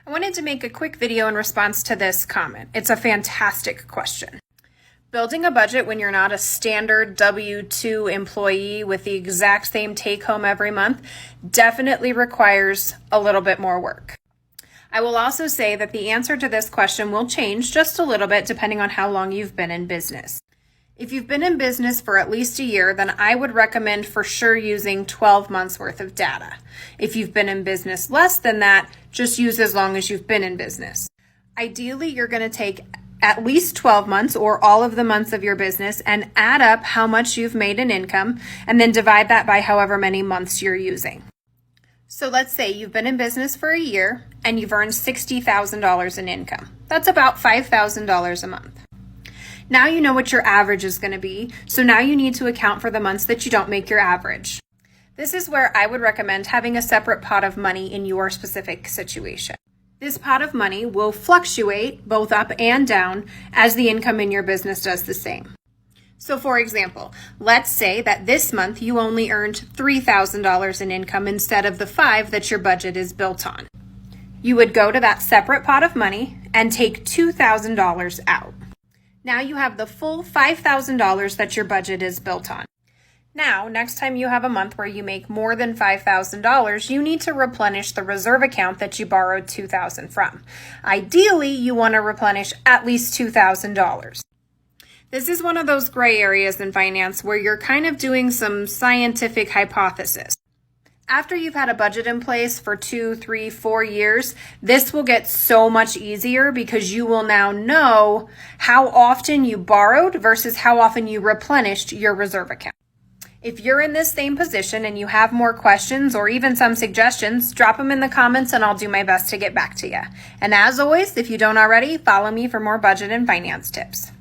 I wanted to make a quick video in response to this comment. It's a fantastic question. Building a budget when you're not a standard W-2 employee with the exact same take home every month definitely requires a little bit more work. I will also say that the answer to this question will change just a little bit depending on how long you've been in business. If you've been in business for at least a year, then I would recommend for sure using 12 months worth of data. If you've been in business less than that, just use as long as you've been in business. Ideally, you're going to take at least 12 months or all of the months of your business and add up how much you've made in income and then divide that by however many months you're using. So let's say you've been in business for a year and you've earned $60,000 in income. That's about $5,000 a month. Now you know what your average is going to be, so now you need to account for the months that you don't make your average. This is where I would recommend having a separate pot of money in your specific situation. This pot of money will fluctuate both up and down as the income in your business does the same. So for example, let's say that this month you only earned $3,000 in income instead of the $5,000 that your budget is built on. You would go to that separate pot of money and take $2,000 out. Now you have the full $5,000 that your budget is built on. Now, next time you have a month where you make more than $5,000, you need to replenish the reserve account that you borrowed $2,000 from. Ideally, you want to replenish at least $2,000. This is one of those gray areas in finance where you're kind of doing some scientific hypothesis. After you've had a budget in place for 2, 3, 4 years, this will get so much easier because you will now know how often you borrowed versus how often you replenished your reserve account. If you're in this same position and you have more questions or even some suggestions, drop them in the comments and I'll do my best to get back to you. And as always, if you don't already, follow me for more budget and finance tips.